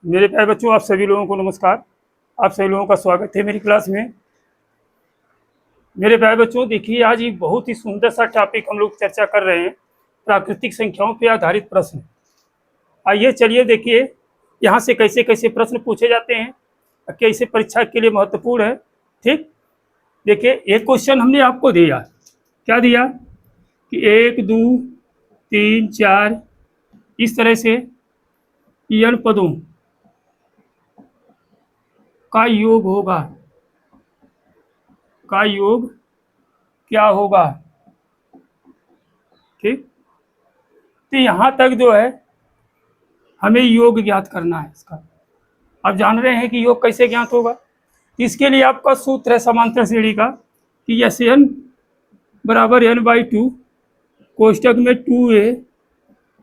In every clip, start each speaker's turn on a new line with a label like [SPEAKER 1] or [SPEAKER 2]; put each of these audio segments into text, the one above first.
[SPEAKER 1] मेरे प्यारे बच्चों, आप सभी लोगों को नमस्कार। आप सभी लोगों का स्वागत है मेरी क्लास में। मेरे प्यारे बच्चों, देखिए आज एक बहुत ही सुंदर सा टॉपिक हम लोग चर्चा कर रहे हैं, प्राकृतिक संख्याओं पर आधारित प्रश्न। आइए चलिए देखिए यहाँ से कैसे कैसे प्रश्न पूछे जाते हैं, कैसे परीक्षा के लिए महत्वपूर्ण है। ठीक, देखिए एक क्वेश्चन हमने आपको दिया, क्या दिया कि 1 2 3 4 इस तरह से n पदों का योग होगा, का योग क्या होगा। ठीक, तो यहाँ तक जो है हमें योग ज्ञात करना है इसका। आप जान रहे हैं कि योग कैसे ज्ञात होगा। इसके लिए आपका सूत्र है समांतर श्रेणी का कि एस एन बराबर n/2 कोष्टक में 2a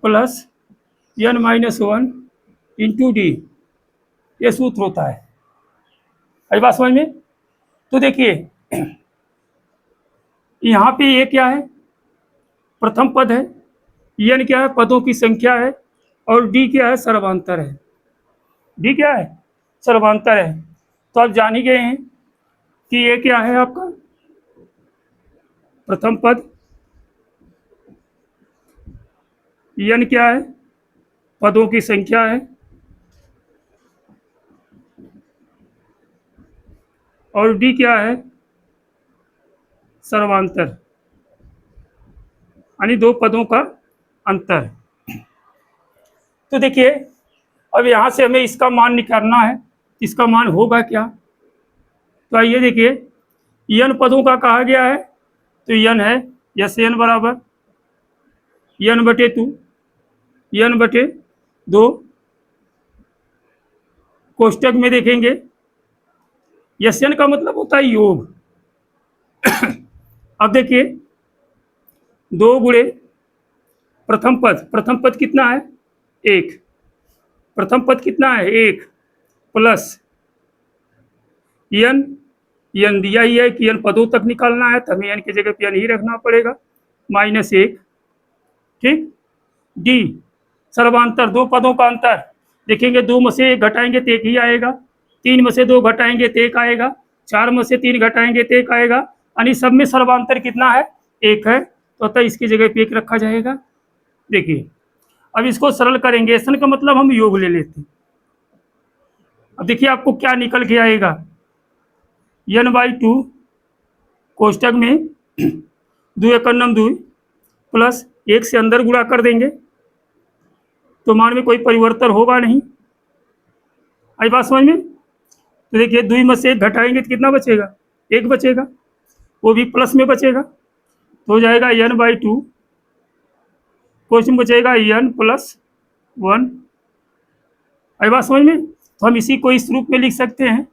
[SPEAKER 1] plus n-1 into D, ये सूत्र होता है। आई बात समझ में। तो देखिए यहाँ पे ये क्या है, प्रथम पद है, n क्या है, पदों की संख्या है, और d क्या है, सर्वांतर है। d क्या है, सर्वांतर है। तो आप जान ही गए हैं कि ये क्या है आपका प्रथम पद, n क्या है, पदों की संख्या है, और d क्या है, सर्वांतर, यानी दो पदों का अंतर। तो देखिए अब यहाँ से हमें इसका मान निकालना है, इसका मान होगा क्या। तो आइए देखिए n पदों का कहा गया है, तो n है यस n बराबर n/2, n/2 कोष्टक में देखेंगे यस n का मतलब होता है योग। अब देखिए 2 गुणे प्रथम पद कितना है 1, प्रथम पद कितना है 1 प्लस n दिया ही है कि n पदों तक निकालना है, तो हमें n की जगह पे n ही रखना पड़ेगा, -1। ठीक, d सर्वांतर, दो पदों का अंतर। देखेंगे 2 में से 1 घटाएंगे तो 1 ही आएगा, 3 में से 2 घटाएंगे तो 1 आएगा, 4 में से 3 घटाएंगे तो 1 आएगा, यानी सब में सर्वांतर कितना है 1 है, तो अतः इसकी जगह पे 1 रखा जाएगा। देखिए अब इसको सरल करेंगे, ऐसा का मतलब हम योग ले लेते हैं। अब देखिए आपको क्या निकल के आएगा, n/2 कोष्टक में 2 एकम 2 प्लस 1 से अंदर गुणा कर देंगे तो मान में कोई परिवर्तन होगा नहीं। आई बात समझ में। तो देखिए 2 में से 1 घटाएंगे तो कितना बचेगा, 1 बचेगा, वो भी प्लस में बचेगा, तो हो जाएगा n/2 क्वेश्चन बचेगा n+1। आई बात समझ में। तो हम इसी को इस रूप में लिख सकते हैं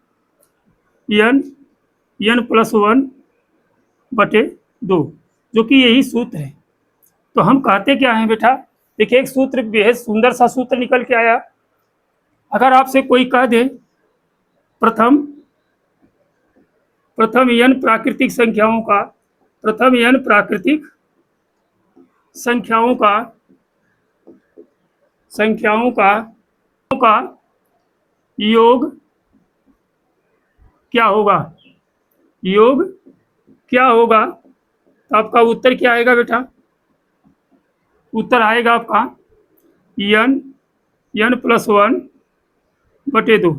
[SPEAKER 1] n+1/2, जो कि यही सूत्र है। तो हम कहते क्या हैं बेटा, देखिए एक सूत्र बेहद सुंदर सा सूत्र निकल के आया। अगर आपसे कोई कह दे प्रथम n प्राकृतिक संख्याओं का, प्रथम n प्राकृतिक संख्याओं का योग क्या होगा, योग क्या होगा, तो आपका उत्तर क्या आएगा बेटा, उत्तर आएगा आपका n+1/2।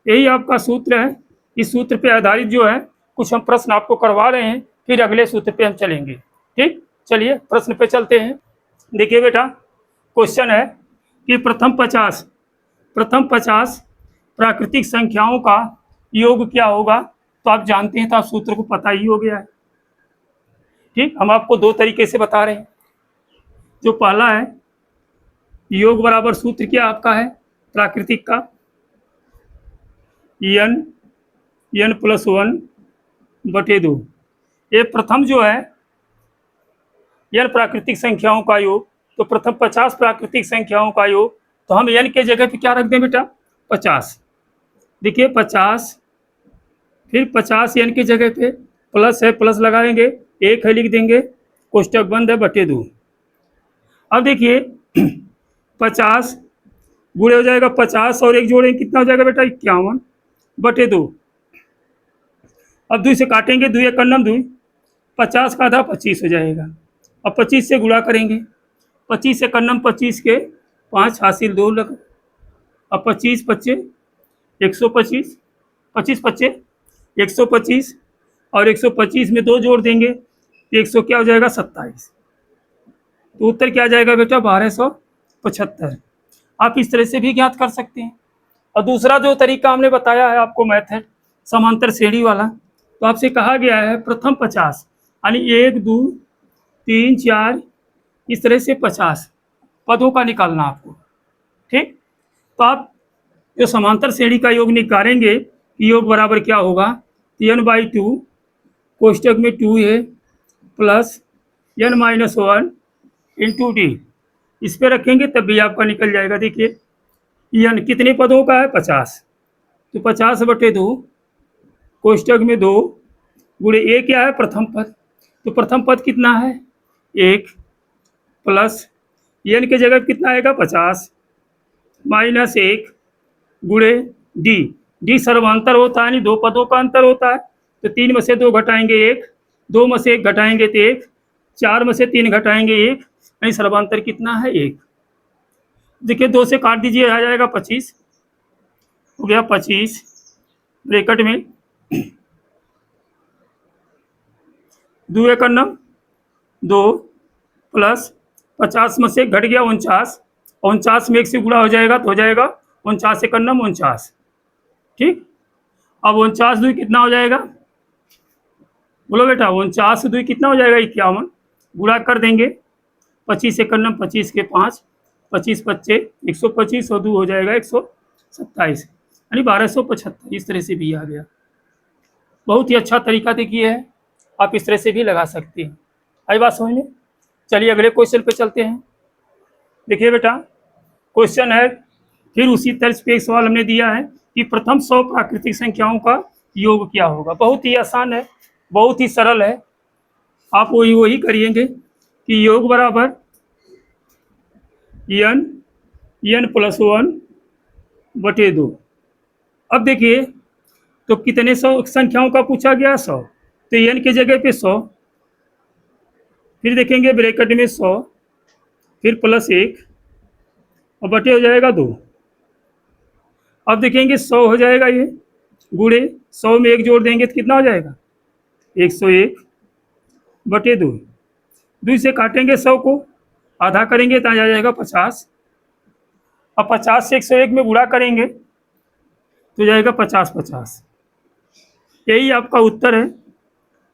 [SPEAKER 1] यही आपका सूत्र है। इस सूत्र पे आधारित जो है कुछ हम प्रश्न आपको करवा रहे हैं, फिर अगले सूत्र पे हम चलेंगे। ठीक, चलिए प्रश्न पे चलते हैं। देखिए बेटा क्वेश्चन है कि प्रथम 50 प्राकृतिक संख्याओं का योग क्या होगा। तो आप जानते हैं, तो आप सूत्र को पता ही हो गया है। ठीक, हम आपको 2 तरीके से बता रहे हैं। जो पहला है योग बराबर सूत्र क्या आपका है प्राकृतिक का, n+1/2। ये प्रथम जो है n प्राकृतिक संख्याओं का योग, तो प्रथम 50 प्राकृतिक संख्याओं का योग, तो हम n के जगह पे क्या रख दें बेटा 50। देखिए 50, फिर 50 n की जगह पे प्लस है, प्लस लगाएंगे, 1 है लिख देंगे, कोष्टक बंद है, /2। अब देखिए 50 गुणे हो जाएगा 50 और एक जोड़ेंगे कितना हो जाएगा बेटा 51/2। अब 2 से काटेंगे, 2 एक कन्नम 2, 50 का आधा 25 हो जाएगा। अब 25 से गुणा करेंगे, 25 से कन्नम 25 के 5 हासिल 2 लग। अब 25 पच्चे 125, 25 पच्चे 125 और 125 में 2 जोड़ देंगे तो 100 क्या हो जाएगा 27। तो उत्तर क्या आ जाएगा बेटा 1275। आप इस तरह से भी ज्ञात कर सकते हैं। और दूसरा जो तरीका हमने बताया है आपको मेथड समांतर श्रेणी वाला, तो आपसे कहा गया है प्रथम 50 यानी 1 2 3 4 इस तरह से 50 पदों का निकालना आपको। ठीक, तो आप जो समांतर श्रेणी का योग निकालेंगे कि योग बराबर क्या होगा, n/2 कोष्टक में 2a plus n-1 into D, इस पे रखेंगे तब भी आपका निकल जाएगा। देखिए n कितने पदों का है 50, तो 50/2 कोष्टक में 2 गुणे ए क्या है प्रथम पद, तो प्रथम पद कितना है 1 प्लस n की जगह कितना आएगा 50 माइनस 1 गुणे डी, डी सर्वांतर होता है यानी 2 पदों का अंतर होता है, तो 3 में से 2 घटाएंगे 1, 2 में से 1 घटाएंगे तो 1, 4 में से 3 घटाएंगे 1 यानी सर्वांतर कितना है 1। देखिए 2 से काट दीजिए आ जाएगा 25, हो गया 25 ब्रैकेट में 2 एक अन्नम 2 प्लस 50 में से घट गया 49, 49 में 1 से गुणा हो जाएगा तो हो जाएगा 49 एक अन्नम 49। ठीक, अब 49 2 कितना हो जाएगा, बोलो बेटा 49 2 कितना हो जाएगा 51, गुणा कर देंगे 25 एक अन्नम 25 के 5, 25 पच्चे 125 और 2 हो जाएगा 127 यानी 1275। इस तरह से भी आ गया। बहुत ही अच्छा तरीका देखिए है, आप इस तरह से भी लगा सकते हैं। आई बात समझ में। चलिए अगले क्वेश्चन पे चलते हैं। देखिए बेटा क्वेश्चन है फिर उसी तर्ज पे एक सवाल हमने दिया है कि प्रथम 100 प्राकृतिक संख्याओं का योग क्या होगा। बहुत ही आसान है, बहुत ही सरल है, आप वही करिएंगे कि योग बराबर n+1/2। अब देखिए तो कितने 100 संख्याओं का पूछा गया 100, तो n की जगह पे 100, फिर देखेंगे ब्रैकेट में 100 फिर +1 और बटे हो जाएगा 2। अब देखेंगे 100 हो जाएगा ये गुणे 100 में 1 जोड़ देंगे तो कितना हो जाएगा 101/2। 2 से काटेंगे 100 को, आधा करेंगे तो आ जाएगा 50। अब 50 से 101 में गुणा करेंगे तो जाएगा 50/50। यही आपका उत्तर है।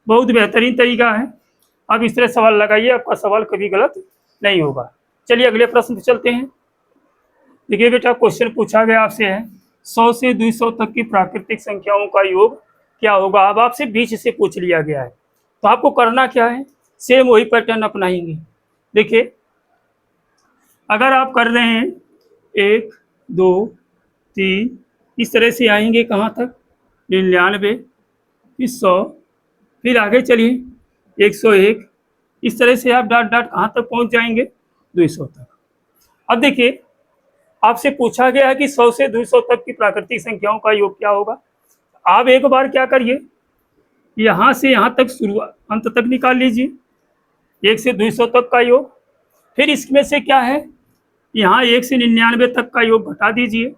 [SPEAKER 1] बहुत बेहतरीन तरीका है, आप इस तरह सवाल लगाइए, आपका सवाल कभी गलत नहीं होगा। चलिए अगले प्रश्न पे चलते हैं। देखिए बेटा क्वेश्चन पूछा गया आपसे है 100 से 200 तक की प्राकृतिक संख्याओं का योग क्या होगा। अब आपसे बीच से पूछ लिया गया है, तो आपको करना क्या है, सेम वही पैटर्न अपनाएंगे। देखिए अगर आप कर रहे हैं 1 2 3 इस तरह से आएंगे कहाँ तक 99, फिर 100, फिर आगे चलिए 101, इस तरह से आप डॉट डॉट कहाँ तक पहुँच जाएंगे 200 तक। अब देखिए आपसे पूछा गया है कि 100 से 200 तक की प्राकृतिक संख्याओं का योग क्या होगा। आप एक बार क्या करिए, यहाँ से यहाँ तक शुरुआत अंत तक निकाल लीजिए 1 से 200 तक का योग, फिर इसमें से क्या है यहाँ 1 से 99 तक का योग घटा दीजिए,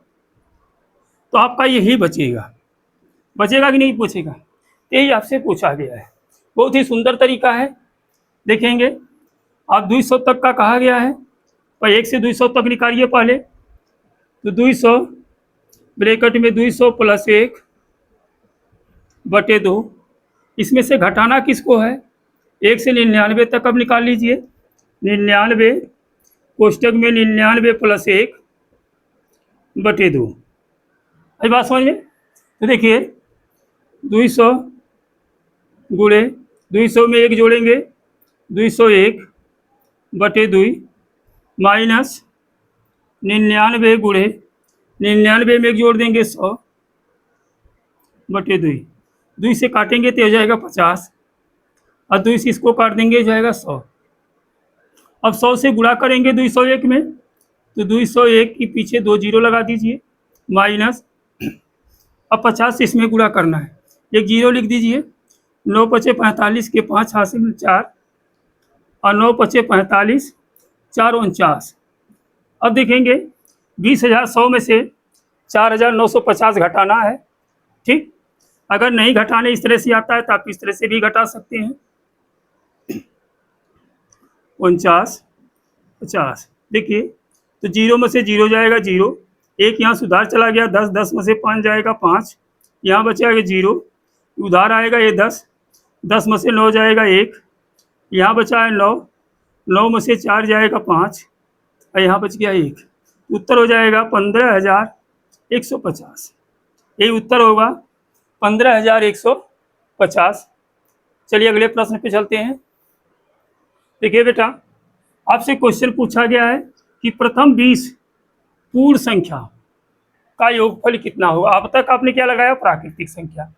[SPEAKER 1] तो आपका यही बचेगा कि नहीं पूछेगा, यही आपसे पूछा गया है। बहुत ही सुंदर तरीका है। देखेंगे आप 200 तक का कहा गया है, पर 1 से 200 तक निकालिए पहले, तो 200 ब्रैकेट में 200 + 1/2, इसमें से घटाना किसको है 1 से 99 तक। अब निकाल लीजिए 99 कोष्टक में 99 + 1/2। अभी बात समझ में। तो देखिए 200 गुणे 200 में 1 जोड़ेंगे 201/2 माइनस 99 गुणे 99 में 1 जोड़ देंगे 100/2। 2 से काटेंगे तो हो जाएगा 50 और 2 से इसको काट देंगे हो जाएगा 100। अब 100 से गुणा करेंगे 201 में तो 201 के पीछे 2 जीरो लगा दीजिए, माइनस, अब 50 से इसमें गुणा करना है, एक जीरो लिख दीजिए, 9 पचे 45 के 5 हासिल 4 और 9 पचे 45, 4 49। अब देखेंगे 20,100 में से 4,950 घटाना है। ठीक, अगर नहीं घटाने इस तरह से आता है तो आप इस तरह से भी घटा सकते हैं। 49, 50, देखिए तो जीरो में से जीरो जाएगा जीरो, एक यहाँ सुधार चला गया 10, 10 में से 5 जाएगा 5, यहाँ बचेगा जीरो, उधार आएगा ये 10, 10 में से 9 जाएगा 1, यहाँ बचा है 9, 9 में से 4 जाएगा 5 और यहाँ बच गया 1। उत्तर हो जाएगा 15,150। यही उत्तर होगा 15,150। चलिए अगले प्रश्न पे चलते हैं। देखिए बेटा, आपसे क्वेश्चन पूछा गया है कि प्रथम 20 पूर्ण संख्या का योगफल कितना होगा। अब तक आपने क्या लगाया, प्राकृतिक संख्या,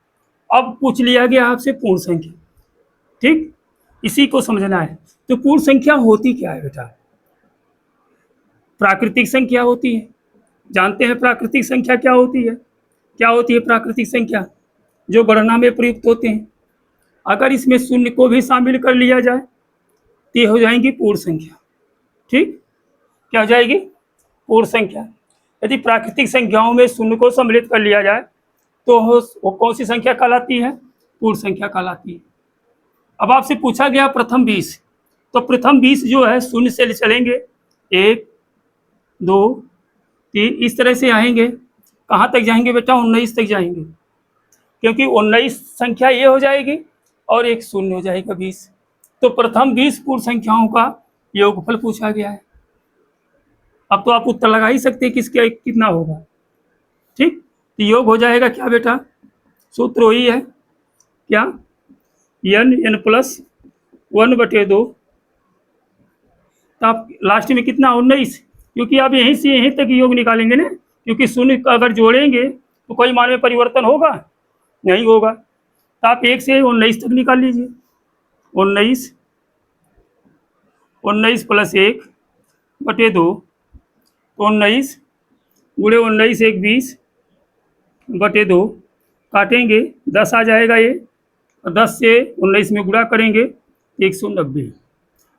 [SPEAKER 1] अब पूछ लिया गया आपसे पूर्ण संख्या। ठीक, इसी को समझना है। तो पूर्ण संख्या होती क्या है बेटा, प्राकृतिक संख्या होती है। जानते हैं प्राकृतिक संख्या क्या होती है, क्या होती है प्राकृतिक संख्या, जो गणना में प्रयुक्त होते हैं। अगर इसमें शून्य को भी शामिल कर लिया जाए तो ये हो जाएंगी पूर्ण संख्या। ठीक, क्या हो जाएगी, पूर्ण संख्या। यदि प्राकृतिक संख्याओं में शून्य को सम्मिलित कर लिया जाए तो वो कौन सी संख्या कहलाती है, पूर्ण संख्या कहलाती है। अब आपसे पूछा गया प्रथम 20, तो प्रथम 20 जो है शून्य से चलेंगे, 1 2 3 इस तरह से आएंगे। कहाँ तक जाएंगे बेटा, 19 तक जाएंगे, क्योंकि 19 संख्या ये हो जाएगी और एक शून्य हो जाएगा 20। तो प्रथम 20 पूर्ण संख्याओं का योगफल पूछा गया है। अब तो आप उत्तर लगा ही सकते हैं किसके कितना होगा। ठीक, तो योग हो जाएगा क्या बेटा, सूत्र वही है क्या, n प्लस 1/2। तो आप लास्ट में कितना, 19, क्योंकि आप यहीं से यहीं तक योग निकालेंगे ना, क्योंकि शून्य अगर जोड़ेंगे तो कोई मान में परिवर्तन होगा, नहीं होगा। तो आप 1 से 19 तक निकाल लीजिए, 19 प्लस 1/2, 19 गुणे 19 1 20/2, काटेंगे 10 आ जाएगा ये, और 10 से 19 में गुणा करेंगे 190।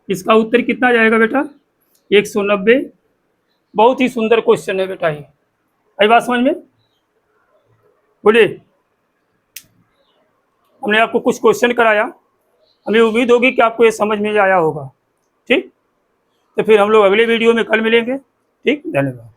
[SPEAKER 1] इसका उत्तर कितना जाएगा बेटा, 190। बहुत ही सुंदर क्वेश्चन है बेटा ये, आई बात समझ में। बोलिए, हमने आपको कुछ क्वेश्चन कराया, हमें उम्मीद होगी कि आपको ये समझ में आया होगा। ठीक, तो फिर हम लोग अगले वीडियो में कल मिलेंगे। ठीक, धन्यवाद।